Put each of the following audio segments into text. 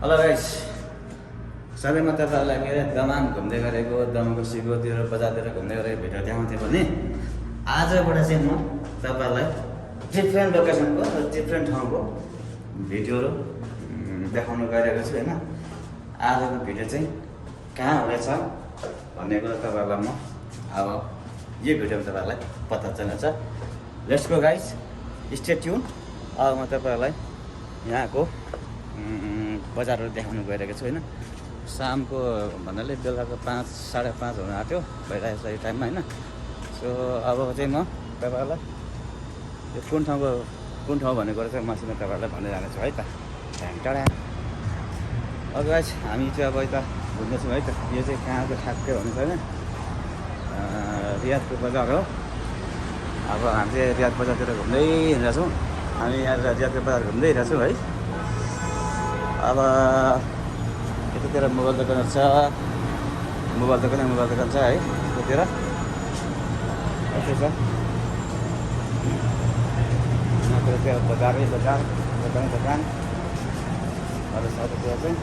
Hello guys, सबैमा तपाईँहरूलाई मेरो दमाम घुम्दै गरेको दमको सिकोतिर बजारतिर घुम्दै गरेको भिडियो देखाउँथेँ भने आजबाट चाहिँ म तपाईँहरूलाई डिफ्रेन्ट लोकेसनको डिफ्रेन्ट ठाउँको भिडियोहरू देखाउन गइरहेको छु होइन। आजको भिडियो चाहिँ कहाँ हुनेछ भन्ने कुरा तपाईँहरूलाई म अब यो भिडियोमा तपाईँहरूलाई पत्ता चल्नेछ। Let's go guys, stay tune. अब म तपाईँहरूलाई यहाँको बजारहरू देखाउनु गइरहेको छु होइन। शामको भन्नाले बेलुकाको 5-5:30 हुन आँट्यो भइरहेको छ यो टाइममा होइन। सो अब चाहिँ म तपाईँहरूलाई यो कुन ठाउँ भन्ने कुरा चाहिँ मसित तपाईँहरूलाई भन्दै जानेछु है त। टाढा अब गाइस हामी चाहिँ अब यता घुम्दैछौँ है त। यो चाहिँ कहाँको ठ्याक्कै भन्नु छैन, रियादको बजार हो। अब हामी चाहिँ रियाद बजारतिर घुम्दै हिँडिरहेछौँ। हामी यहाँ रियादको बजार घुम्दै हिँडिरहेछौँ है। अब यतातिर मोबाइल दोकानहरू छ, मोबाइल दोकान छ है यतातिर। यस्तै छ यतातिर बजारै बजार दोकान अरू छ यतातिर चाहिँ।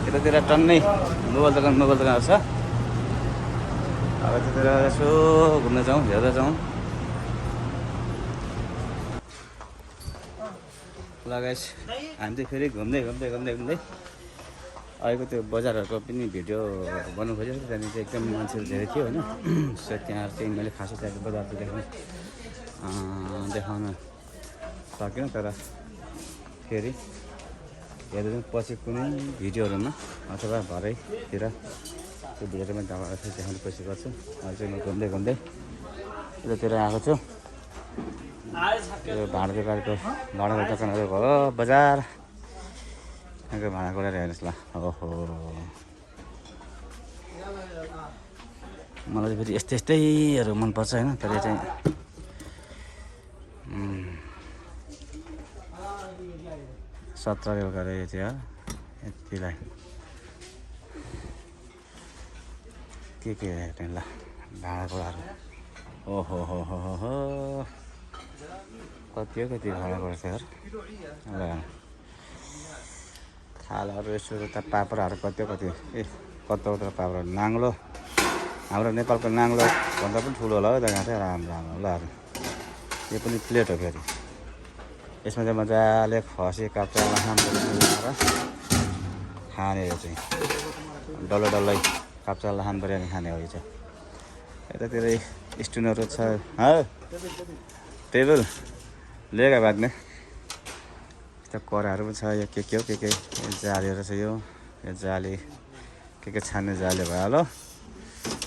यतातिर टन्नै मोबाइल दोकानहरू छ। अब यतातिर यसो घुम्न जाउँ, हेर्दै जाउँ। ल गाइस, हामी चाहिँ फेरि घुम्दै अहिलेको त्यो बजारहरूको पनि भिडियो बनाउनु खोजेको थिएँ। त्यहाँनिर चाहिँ एकदम मान्छेहरू धेरै थियो होइन। सो त्यहाँ चाहिँ मैले खासै त्यहाँको बजार चाहिँ देखाउन सकिनँ। तर फेरि हेर्दै पछि कुनै भिडियोहरूमा अथवा भरेतिर त्यो भिडियोमा तपाईँलाई फेरि देखाउने कोसिस गर्छु। अहिले चाहिँ म घुम्दै यतातिर आएको छु। यो भाँडाको दोकानहरू भयो, बजार यहाँको भाँडाकुँडा हेर्नुहोस् ल। ओहो, मलाई चाहिँ फेरि यस्तैहरू मनपर्छ होइन। तर यो चाहिँ 17 रेलको रहेछ यो यतिलाई के हेर्ने ल भाँडाकुँडाहरू। ओहो हो कति भाँडाकुँडा छ यार। ल थालाहरू यसो त पापडहरू कति कत्रो पापडहरू नाङ्लो। हाम्रो नेपालको नाङ्लो भन्दा पनि ठुलो होला हौ त। यहाँ चाहिँ राम्रो ल। यो पनि प्लेट हो फेरि। यसमा चाहिँ मजाले खसी काप्चा लाहामहरू खाने यो चाहिँ डल्लै काप्चा लाहाम बिरयानी खाने हो यो चाहिँ। यतातिर स्टुनहरू छ, टेबल लेगा बाँध्ने यस्तो कराहरू पनि छ। यो के हो के जालीहरू छ। यो जाली के छान्ने जाली भयो होला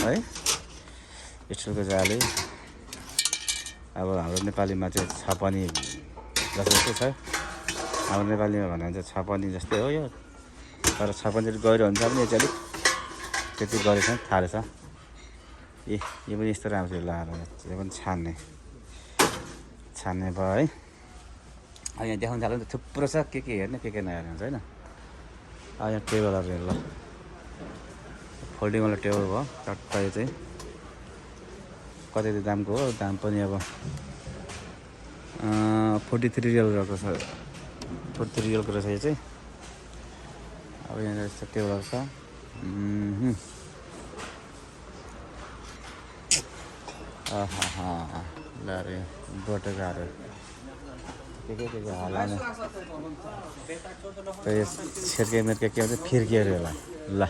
है, स्टिलको जाली। अब हाम्रो नेपालीमा चाहिँ छपनी जस्तो छ। हाम्रो नेपालीमा भन्यो भने चाहिँ छपनी जस्तै हो यो। तर छपनी चाहिँ गहिरो हुन्छ पनि, यो चाहिँ अलिक त्यति गहिरो छ थाहा रहेछ। यो पनि यस्तो राम्रो छ लगाएर। यो पनि छान्ने भयो है। अब यहाँ देखाउनु थाल्यो भने त थुप्रो छ, के हेर्ने के नहेर्ने हुन्छ होइन। अब यहाँ टेबलहरू हेर्नु ल, फोल्डिङवाला टेबल भयो टक्क। यो चाहिँ कति दामको हो, दाम पनि अब 43 रियलको छ। 43 रियलको रहेछ यो चाहिँ। अब यहाँ यस्तो टेबलहरू छ। ल अरे बटुकाहरू के हलाउने त यो छेर्के मेर्के के भन्छ फिर्कीहरू होला। ल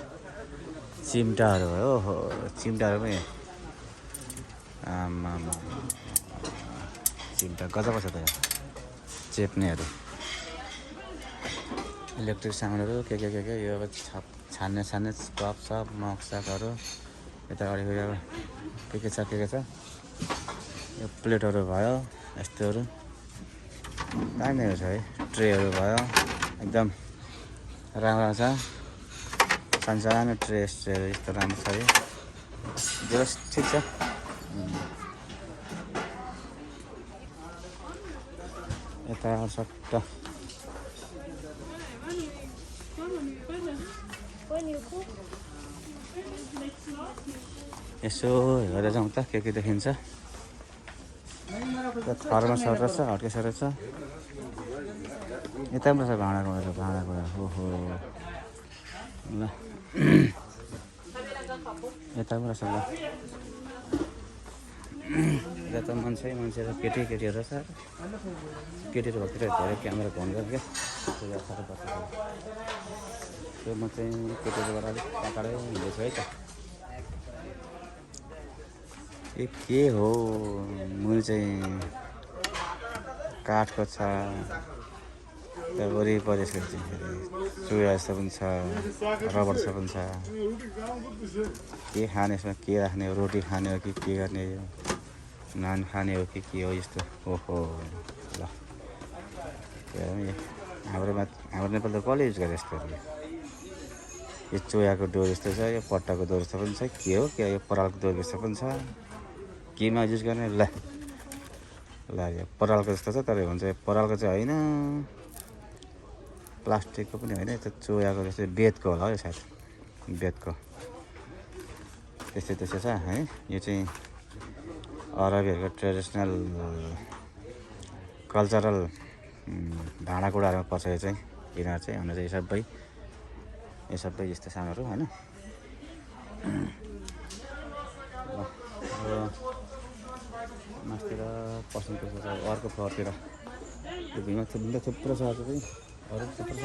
चिम्टाहरू भयो। ओहो, चिम्टाहरू पनि आमा चिम्टा गजबको छ त यहाँ। चेप्नेहरू, इलेक्ट्रिक सामानहरू के यो अब छान्ने कप सप मग सकहरू यता अगाडि के छ। यो प्लेटहरू भयो, यस्तोहरू दामीहरू छ है। ट्रेहरू भयो, एकदम राम्रो छ। सानो ट्रे यस्तो राम्रो छ है। जस ठिक छ। यता सट्ट यसो हेरेर जाउँ त के देखिन्छ। थर्मसहरू छ, हटकेसहरू छ। यता पनि रहेछ भाँडाकुँडा ओहो ल यता पनि रहेछ ल यता त मान्छे र केटीहरू रहेछ केटीहरू भएतिर धेरै क्यामेरा घुम्छ क्या त्यो म चाहिँ केटीहरूबाट अलिक टाढै हिँड्दैछु है त के हो मुनि चाहिँ काठको छ त्यहाँ वरिपरि यसको चाहिँ चुया जस्तो पनि छ रबर जस्तो पनि छ के खाने यसमा के राख्ने हो रोटी खाने हो कि के गर्ने हो नान खाने हो कि के हो यस्तो ओहो ल हाम्रो नेपाल त कसले युज गरे यस्तोहरू यो चोयाको डोर जस्तो छ यो पट्टाको डोर जस्तो पनि छ के हो के यो परालको डोर जस्तो पनि छ केमा युज गर्ने ल यो परालको जस्तो छ तर भन्छ परालको चाहिँ होइन प्लास्टिकको पनि होइन त्यो चोयाको जस्तै बेतको होला हौ यो सायद बेतको त्यस्तै छ है यो चाहिँ अरबीहरूको ट्रेडिसनल कल्चरल भाँडाकुँडाहरूमा पर्छ यो चाहिँ यिनीहरू चाहिँ हुन चाहिँ यो सबै यस्तो सामानहरू होइन मास्तिर पसलको अर्को फ्लोरतिर त्यो भिमा थुप्रो छ अझै पनि अरू थुप्रो छ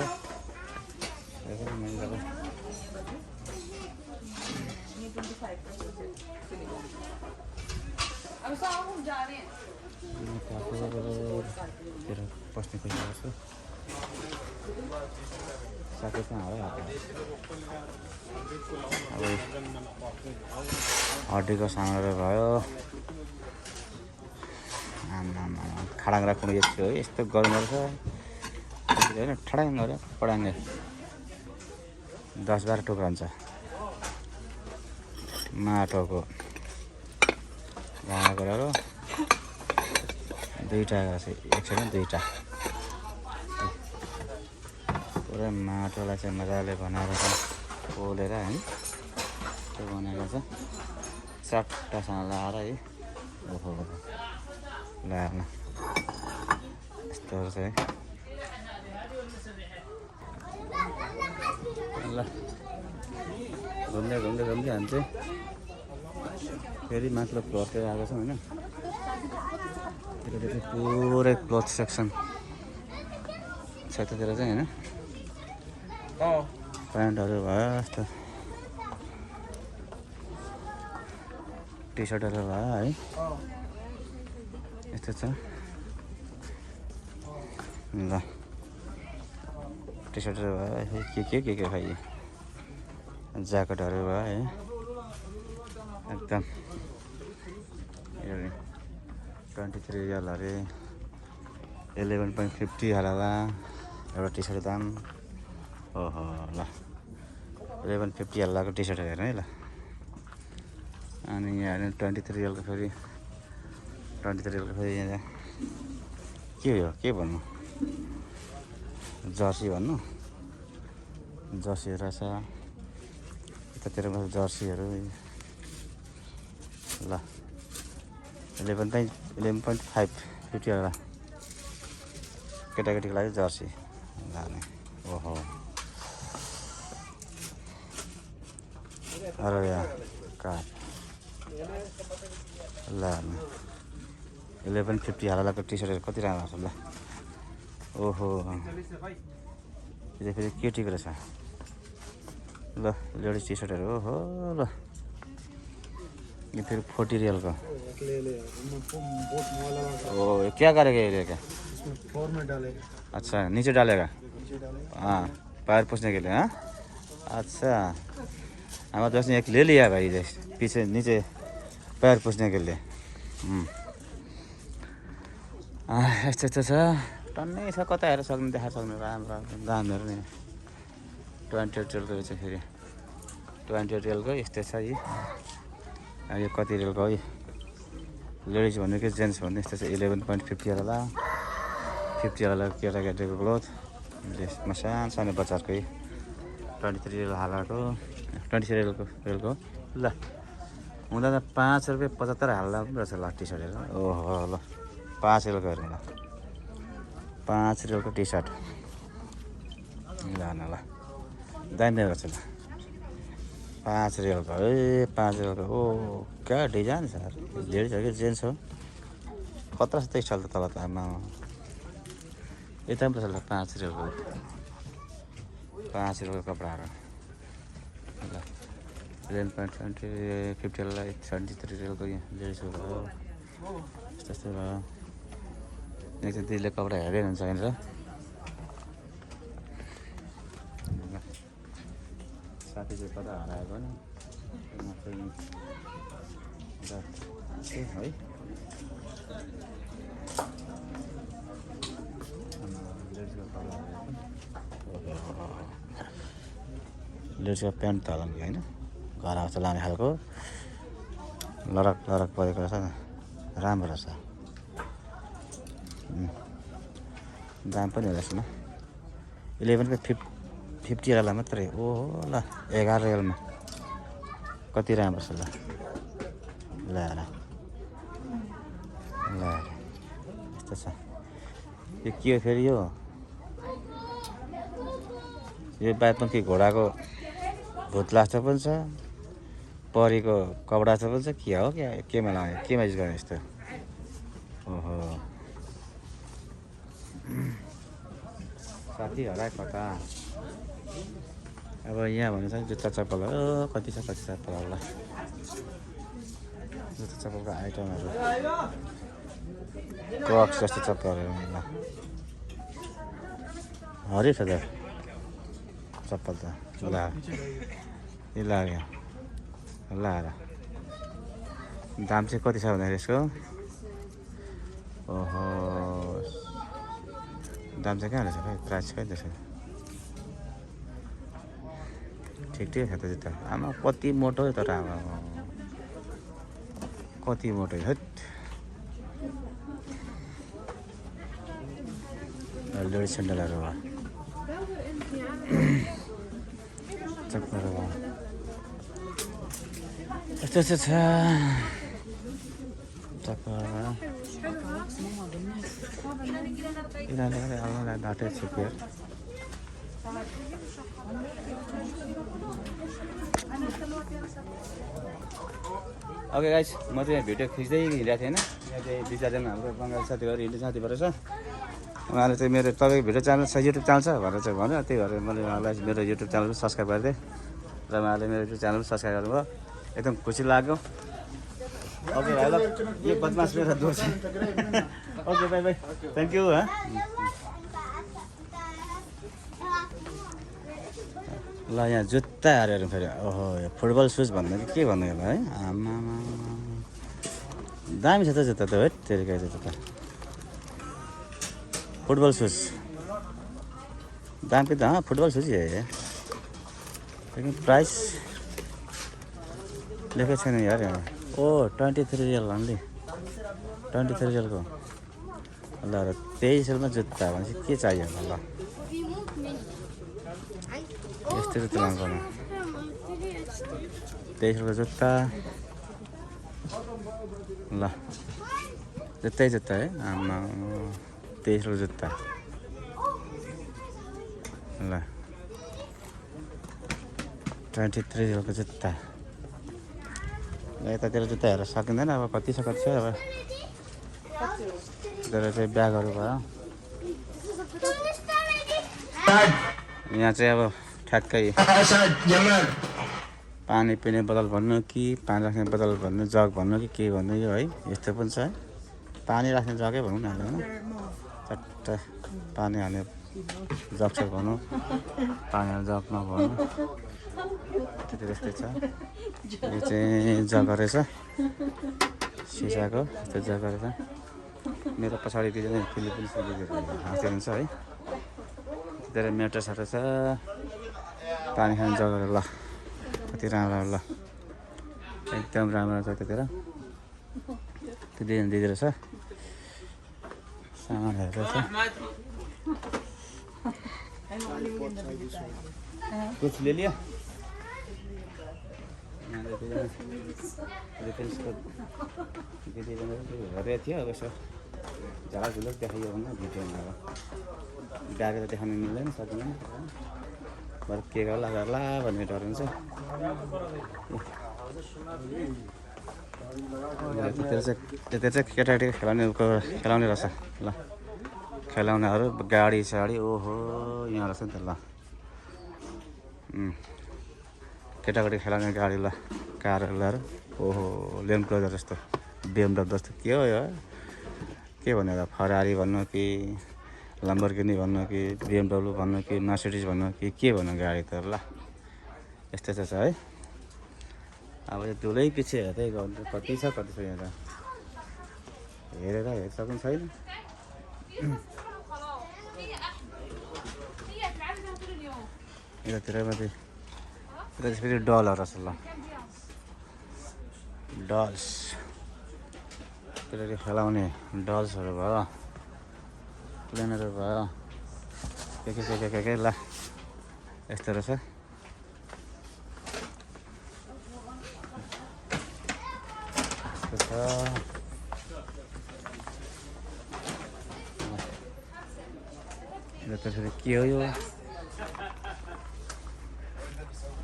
पस्ने पैसा गर्छु साथै कहाँ हो अब हड्डीको सामानहरू भयो खाडाङ राख्नु यस्तो है यस्तो गर्नु रहेछ होइन ठडाङ गरेर पडाङ्गे 10-12 टुक्रा हुन्छ माटोको भाँडाकुँडाको दुईवटा एक छैन दुईवटा पुरै माटोलाई चाहिँ मजाले बनाएर पोलेर है त्यो बनाएको छ चट्टासँग लाएर है ओहो लाएर यस्तोहरू छ है ल घुम्दै हामी चाहिँ फेरि माथिल्लो फ्लोरतिर आएको छौँ होइन त्यतातिर पुरै क्लोथ सेक्सन छ त्यतिर चाहिँ होइन प्यान्टहरू भयो यस्तो टी सर्टहरू भयो है यस्तो छ ल टी सर्टहरू भयो के खै ज्याकेटहरू भयो है एकदम 23 रियल अरे 11.50 हालला एउटा टी सर्ट दाम ओहो ल 11.50 हालको टी सर्ट हेर्नु है ल अनि यहाँ 23 रियलको फेरि 23 रियलको फेरि यहाँ के हो के भन्नु जर्सी भन्नु जर्सीहरू रहेछ यतातिर जर्सीहरू ल 11.5 होला केटाकेटीको लागि जर्सी लाने ओहो अरे यहाँ काठ ल 11.50 हालको टी सर्टहरू कति राम्रो छ ल ओहो यो फेरि केटीको रहेछ ल लेडिज टी सर्टहरू ओहो ल ये फिर 40 रियल का ओ क्या करेगा ये क्या इसमें फ्लोर में डालेगा अच्छा नीचे डालेगा हाँ पैर पूछने के लिए हाँ अच्छा हमारे दोस्त ने एक ले लिया भाई पीछे नीचे पैर पूछने के लिए यस्तो छ टन्नै छ कता हेरेर सक्ने देखाएर सक्ने राम्रो दामहरू नि 28 रियलको रहेछ फेरि 28 रियलको यस्तो छ यी यो कति रियलको है लेडिज भन्नु कि जेन्ट्स भन्नु यस्तो चाहिँ 11.50 होला 50 होला केटाकेटीको क्लोथ यसमा सानो बच्चाहरूकै 23 रियल हालको 23 रियलको ल हुँदा त 5 रुपियाँ 75 हाल्दा पनि रहेछ ल टी सर्टहरू ओहो ल 5 रियलको हेर्नु ल 5 रियलको टी सर्ट ल न ल दामी रहेछ ल 5 रियलको ए 5 रियलको ओ क्या डिजाइन छ धेरै छ कि जेन्स हो खतरा छ स्टाइल त तल त आमा यता पनि रहेछ ल 5 रियलको 5 रियलको कपडाहरू ल 11.20 50 लाई 23 रियलको यहाँ धेरै छ त्यस्तै भयो एकचोटि दिदीले कपडा हेर्दै हुन्छ यहाँनिर साथी चाहिँ कता हराएको नि है लेडिसको प्यान्ट त होला नि होइन घर आउँछ लाने खालको लरक लरक परेको रहेछ राम्रो रहेछ दाम पनि रहेछ न 11 को 50 वाला मात्रै ओहो ल 11 रियलमा कति राम्रो छ ल ल यस्तो छ यो के हो फेरि यो बाइपङ्की घोडाको भुत लास्टर पनि छ परीको कपडा छ पनि छ के हो क्या केमा लगाउने केमा युज गर्ने यस्तो ओहो साथी हराए कता अब यहाँ भने चाहिँ जुत्ता चप्पल हो कति छ चप्पल होला जुत्ता चप्पलको आइटमहरू क्रक्स जस्तो चप्पलहरू ल हरेक छ त चप्पल त ल लाग्यो ल दाम चाहिँ कति छ भन्दाखेरि यसको ओहो दाम चाहिँ कहाँ रहेछ खै प्राइस कति रहेछ ठिक ठिक छ त जुत्ता आमा कति मोटो तर आमा कति मोटो है लेडिज सेन्डलहरू भयो चप्पलहरू भयो यस्तो यस्तो छ चप्पलहरू यिनीहरूले अलग डाटे छिपेर ओके गाइस म चाहिँ भिडियो खिच्दै हिँडेको थिएँ होइन यहाँ चाहिँ 2-4जना हाम्रो बङ्गाली साथीहरू हिन्दी साथीहरू छ उहाँले चाहिँ मेरो तपाईँको भिडियो च्यानल छ युट्युब च्यानल छ भनेर चाहिँ भन्यो त्यही भएर मैले उहाँलाई मेरो युट्युब च्यानल पनि सब्सक्राइब गरिदिएँ र उहाँले मेरो युट्युब च्यानल पनि सब्सक्राइब गर्नुभयो एकदम खुसी लाग्यो ओके भाइ ल यो बदमास मेरो दोस्त okay by by thank you ल यहाँ जुत्ता हेऱ्यो फेरि ओहो यो फुटबल सुज भन्नु कि के भन्नु होला है आमा दामी छ त जुत्ता त है तेरिका जुत्ता फुटबल सुज दाम के त फुटबल सुज है लेकिन प्राइस लेखेको छैन यार यहाँ ओ 23 रियल भन्दै 23 रियलको ल 23 रियलमा जुत्ता भनेपछि के चाहियो ल यस्तो जुत्ता लानुपर्ने 23 रुपियाँ जुत्ता ल जुत्तै जुत्ता है आमा 23 रुपियाँ जुत्ता ल 23 रियलको जुत्ता यतातिर जुत्ता हेरेर सकिँदैन अब कति छ अब तर चाहिँ ब्यागहरू भयो यहाँ चाहिँ अब ठ्याक्कै पानी पिउने बोतल भन्नु कि पानी राख्ने बोतल भन्नु जग भन्नु कि के भन्नु यो है यस्तो पनि छ पानी राख्ने जगै भनौँ न होइन चट्ट पानी हाल्ने जग छ भनौँ पानी हाल्ने जगमा भनौँ त्यति त्यस्तै छ यो चाहिँ जग्गा रहेछ सिसाको त्यो जग्गा रहेछ मेरो पछाडि दिँदैन फिलिपिन्स हाँस्दै हुन्छ है त्यतिर मेट्रेसहरू छ पानी खाने जग्गाहरू ल कति राम्रो ल एकदम राम्रो छ त्यतिर त्यो दिँदो रहेछ सामानहरू रहेछ कुछ ले लिया हेरेको थियो अब यसो झाडा झुलक देखाइयो भने भिडियोमा अब गाडेर देखाउनु मिल्दैन सकिँदैन बरु के गर्ला गर्ला भन्ने डर हुन्छ। त्यतिर चाहिँ केटाकेटी खेलाउने रहेछ ल, खेलाउनेहरू गाडी साडी ओहो यहाँ रहेछ नि त ल। केटाकेटी खेलाउने गाडी ल, कारहरू ओहो ल्यान्ड क्रुजर जस्तो, BMW जस्तो के हो यो, के भन्नु त फरारी भन्नु कि लम्बोर्गिनी भन्नु कि BMW भन्नु कि मर्सिडिज भन्नु कि के भन्नु गाडी त ल, यस्तै छ है। अब यो धुलै पछि हेर्दै गर्नु कति छ यहाँ त हेरेर हेरिसक्नु छैन। यतातिर मात्रै यता चाहिँ फेरि डलहरू रहेछ ल, डल्स केटाकेटी खेलाउने डल्सहरू भयो, प्लेनहरू भयो, के ल यस्तो रहेछ। फेरि के हो यो,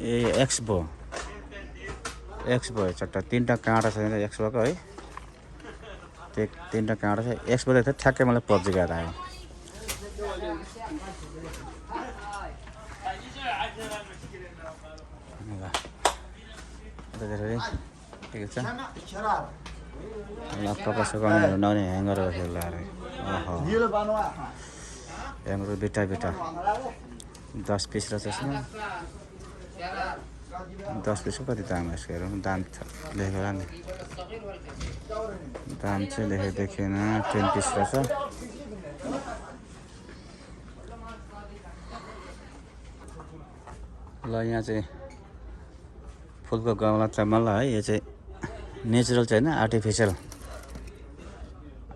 ए एक्सपो चट्टा 3टा काँडा छ एक्सपोको है, त्यो 3टा काँडा छ। एक्सपो देख्दा ठ्याक्कै मलाई पब्जी गएर आयो। ठिक छ ल, कपडा सुकाउने नहुने ह्याङ्गरहरू खेल्दा अरे ह्याङ्गर बिटा 10 पिस रहेछ यसमा। 10 पिसको कति दाम यसको हेरौँ, दाम लेखेर नि, दाम चाहिँ लेखेको देखेन, 10 पिस रहेछ। ल यहाँ चाहिँ फुलको गमला चमला है, यो चाहिँ नेचुरल चाहिँ होइन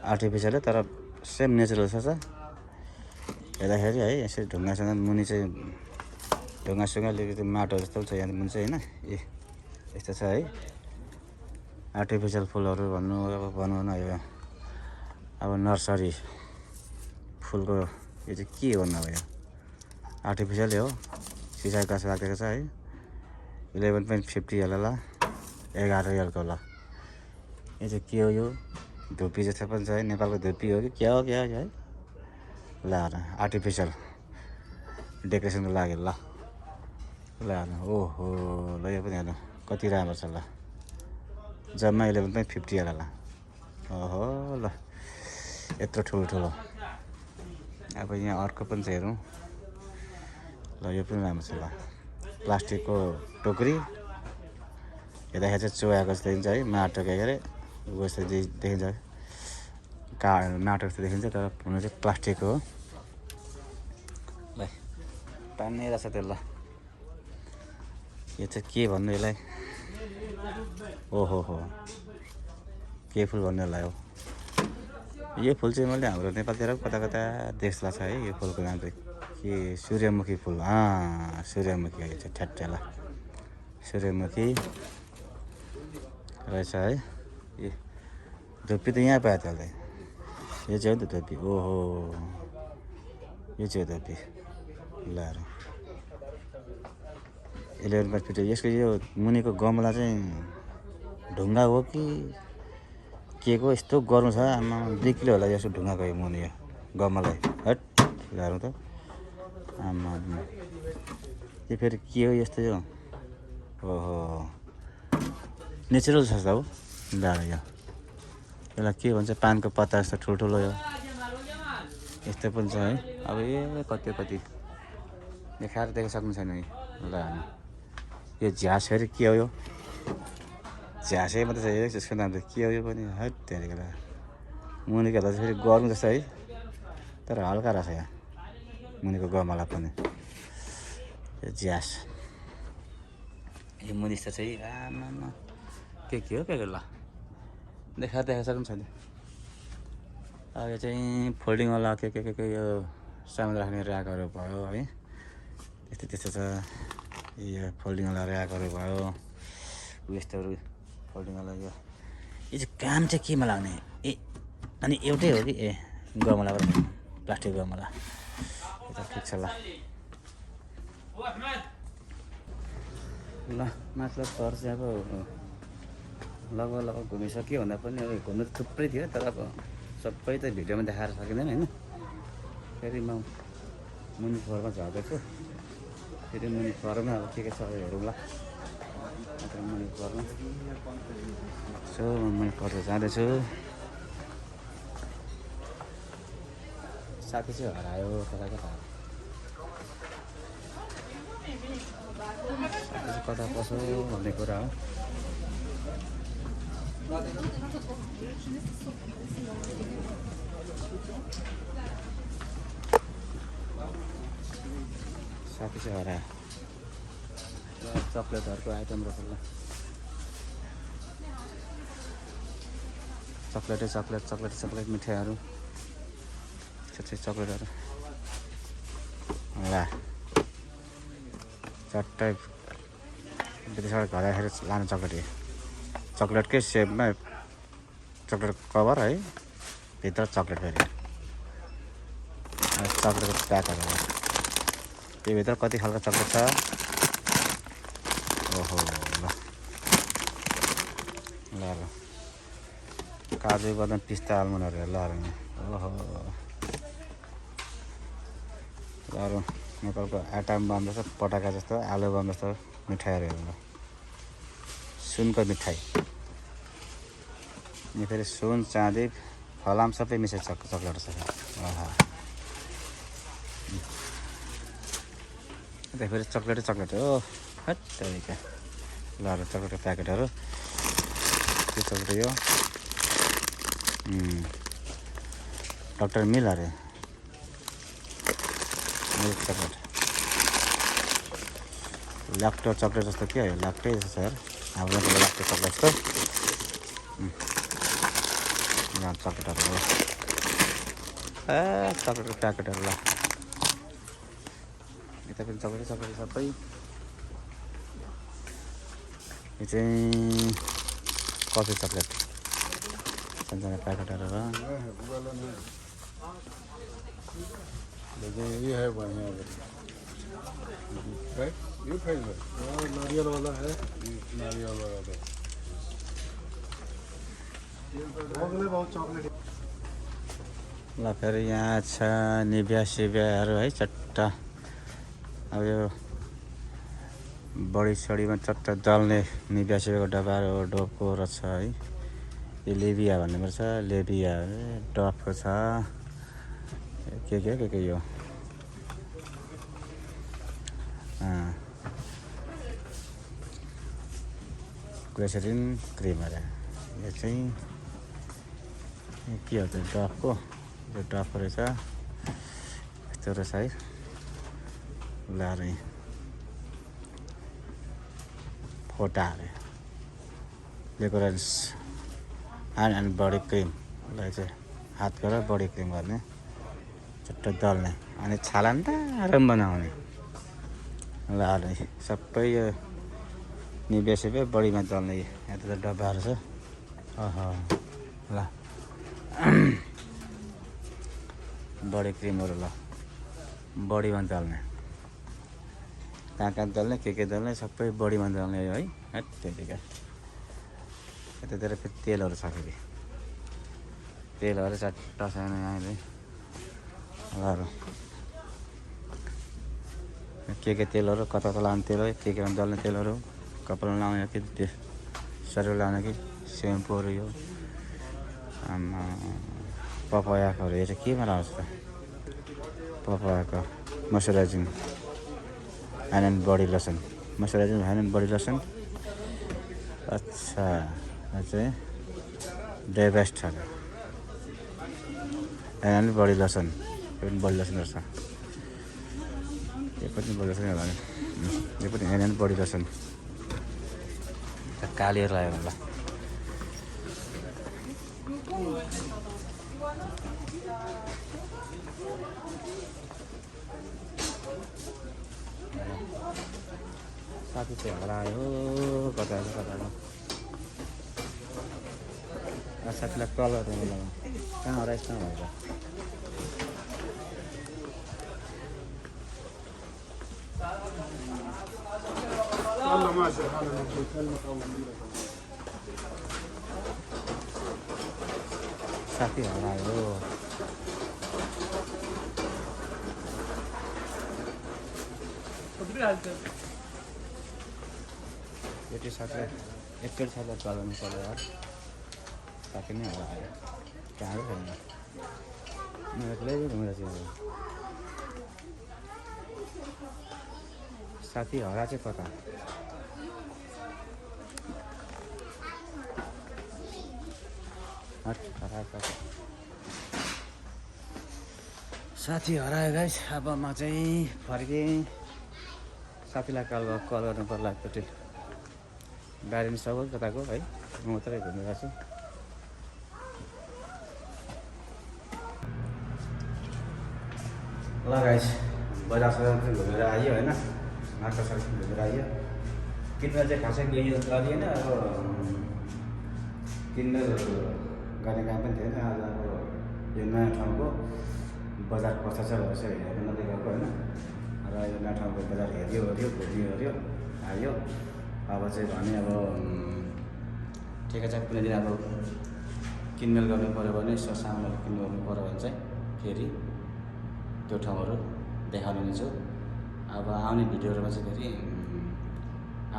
आर्टिफिसियल तर सेम नेचुरल छ हेर्दाखेरि है। यसरी ढुङ्गासँग मुनि चाहिँ ढुङ्गासँग अलिकति माटो जस्तो छ यहाँ मुनि चाहिँ होइन, ए यस्तो छ है। आर्टिफिसियल फुलहरू भनौँ न यो अब नर्सरी फुलको यो चाहिँ के भन्नु अब, यो आर्टिफिसियलै हो, सिसाको गाछ राखेको छ है। 11.50 ल, 11 रियलको ल। यो चाहिँ के हो, यो धुप्पी जस्तो पनि छ है, नेपालको धुप्पी हो कि क्या हो है ल, आर्टिफिसियल डेकोरेसनको लागि ल ओहो ल, यो पनि हेर्नु कति राम्रो छ ल, जम्मा 11.50 ल। ओहो ल यत्रो ठुलो। अब यहाँ अर्को पनि छ हेरौँ ल, यो पनि राम्रो छ ल, प्लास्टिकको टोकरी हेर्दाखेरि चाहिँ चोयाएको जस्तो देखिन्छ है, माटो के अरे जस्तो देखिन्छ, माटो जस्तो देखिन्छ तर हुनु चाहिँ प्लास्टिकको हो। ल तान्ने रहेछ त्यो ल, यो चाहिँ के भन्नु यसलाई, ओहो के फुल भन्नु यसलाई हो। यो फुल चाहिँ मैले हाम्रो नेपालतिर कता देख्ला छ है, यो फुलको नाम चाहिँ के, सूर्यमुखी फुल। सूर्यमुखी हो यो चाहिँ ठ्याट्टै ल, सूर्यमुखी रहेछ है। ए धुप्पी त यहाँ पायो त यसलाई, यो चाहिँ हो नि त धुप्पी, ओहो यो चाहिँ धुप्पी ल। 11.50 यसको यो मुनिको गमला चाहिँ ढुङ्गा हो कि के को, यस्तो गर्नु छ आमा 2 किलो होला यसो ढुङ्गाको यो मुनि, यो गमला हट हेरौँ त आमा। यो फेरि के हो यस्तो, यो ओहो नेचुरल छ त हो ल। यसलाई के भन्छ, पानको पत्ता जस्तो ठुल्ठुलो यो यस्तो पनि छ है। अब ए कति देखाएर देख्न सक्नु छैन है ल। यो झ्यास फेरि के हो, यो झ्यासै मात्रै छ यसको नाम त के हो यो पनि, हट त्यहाँदेखि ल। मुनिको हेर्दा चाहिँ फेरि गर्नु जस्तो है, तर हल्का रहेछ यहाँ मुनिको गमला पनि। यो झ्यास यो मुनि जस्तो चाहिँ आमा के हो ल, देखाएर सक्नु छैन। अब यो चाहिँ फोल्डिङवाला के यो सामान राख्ने ऱ्याकहरू भयो है, त्यस्तो छ। यो फोल्डिङवाला ऱ्याकहरू भयो, यस्तोहरू फोल्डिङवाला। यो चाहिँ काम चाहिँ केमा लाग्ने, ए अनि एउटै हो कि, ए गमला प्लास्टिक गमला, यो त ठिक छ ल। ल मतलब घर चाहिँ अब लगभग घुमिसक्यो भन्दा पनि अब घुम्नु त थुप्रै थियो तर अब सबै त भिडियोमा देखाएर सकिँदैन होइन। फेरि म मुनि फ्लोरमा झर्दैछु, फेरि मुनि फ्लोरमा अब के छ हेरौँला। मुनि फ्लोरमा सो मुनि फ्लोर जाँदैछु। साथी चाहिँ हरायो कता कता कता पसो भन्ने कुरा हो। साथी चाहिँ हरायो। चक्लेटहरूको आइटम रहेछ ल, चक्लेट मिठाईहरू छुट्टै चक्लेटहरू ल चट्टै बितिसकेर घर आएर लानु चक्लेटकै सेपमा चक्लेट कभर है, भित्र चक्लेट फेरि चक्लेटको प्याकहरू हो। त्योभित्र कति खालको चक्लेट छ ओहो ल ल काजु बदाम पिस्ता आलमन्डहरू ल ओहो ल नेपालको आइटम बम जस्तो पटाका जस्तो आलु बम जस्तो मिठाईहरू हेर्नु। सुनको मिठाई अनि फेरि सुन चाँदी फलाम सबै मिसाइ चक्लेट छ। त्यही फेरि चक्लेट हो हट क्या ल चक्लेटको प्याकेटहरू त्यो चक्लेट यो डक्टर मिल अरे मिल्क चक्लेट ल्याक्टो चक्लेट जस्तो के हो ल्याक्टै जस्तो छ यार हाम्रो ल्याक्टो चक्लेट जस्तो चक्लेटहरू हो चक्लेटको प्याकेटहरू ल यता पनि चक्लेट सबै। यो चाहिँ कफी चक्लेट सानसानो प्याकेटहरू र ये है बढ़िया ये फेमस नारियल वाला है, नारियल वाला है बहुत चॉकलेट। ल फेरि यहाँ छ निभिया सिभियाहरू है चट्टा अब यो बडी सडीमा चट्टा दल्ने निभिया सिभियाको डब्बाहरू डोपको रहेछ है। यो लेभिया भन्ने पर्छ लेभिया डफको छ के यो ग्लिसरिन क्रिम अरे यो चाहिँ के हो त्यो डफको यो डफको रहेछ यस्तो रहेछ है। ल फोटा अरे डेकोरेन्स ह्यान्ड एन्ड बडी क्रिमलाई चाहिँ हातको र बडी क्रिम गर्ने चट्ट दल्ने अनि छालान नरम बनाउने ल सबै यो निभिया सिभिया बडीमा दल्ने यहाँ त डब्बाहरू छ ल बडी क्रिमहरू ल बडीमा दल्ने कहाँ दल्ने के दल्ने सबै बडीमा दल्ने है त्यतिका यतातिर फेरि तेलहरू छ फेरि तेलहरू चट्टा छैन यहाँले के तेलहरू कता लाउने तेल हो केमा दल्ने तेलहरू कपालमा लाउने कि त्यो शरीर लाउने कि सेम्पूहरू यो पपायाकोहरू यो चाहिँ केमा लाउँछ त पपायाको moisturizing hand and body lotion moisturizing hand and body lotion अच्छा यो चाहिँ डे बेस्ट छ ह्यान्ड एन्ड बडी लोसन यो पनि बडी लोसन रहेछ यो पनि बडी लोसन होला नि यो पनि ह्यान्ड एन्ड बडी लोसन कालिएर लाग्यो होला साथी चाहिँ हरायो कता साथीलाई कल गर्नु कहाँ हराएछ कहाँ भएर يلا ماشي حالنا نكلمك أول مرة. साथी हरायो एउटै साथीलाई एकचोटि साथीलाई चलाउनु पर्यो यार साथी नै हरायो कहाँ छैन मेरो एक्लै घुमिरहेको छु साथी हरा चाहिँ कता साथी हरायो गाइस अब म चाहिँ फर्केँ साथीलाई कल गर्नु पर्ला एकचोटि गाडी नि सब कताको है म मात्रै घुमिरहेको छु ल गाइस बजार सजार चाहिँ घुमेर आयो होइन मार्केट सार्केट घुमेर आयो किनमेल चाहिँ खासै केही गरिएन अब किनमेल गर्ने काम पनि थिएन आज अब यो नयाँ ठाउँको बजार कस्तो छ भनेर चाहिँ हेर्नु नदेखाएको होइन र यो नयाँ ठाउँको बजार हेऱ्यो घुम्यो आयो अब चाहिँ भने अब ठिकै छ कुनै दिन अब किनमेल गर्नु पऱ्यो भने सामानहरू किन्नु गर्नु पऱ्यो भने चाहिँ फेरि त्यो ठाउँहरू देखाउने छु अब आउने भिडियोहरूमा चाहिँ फेरि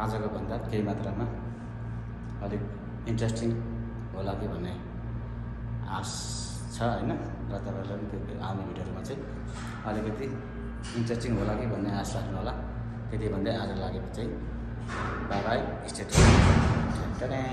आजको भन्दा केही मात्रामा अलिक इन्ट्रेस्टिङ होला कि भन्ने आश छ होइन र तपाईँहरूलाई पनि त्यो आउने भिडियोहरूमा चाहिँ अलिकति इन्ट्रेस्टिङ होला कि भन्ने आश राख्नु होला त्यति भन्दै आज लागेको चाहिँ बाई बाई स्टे ट्युन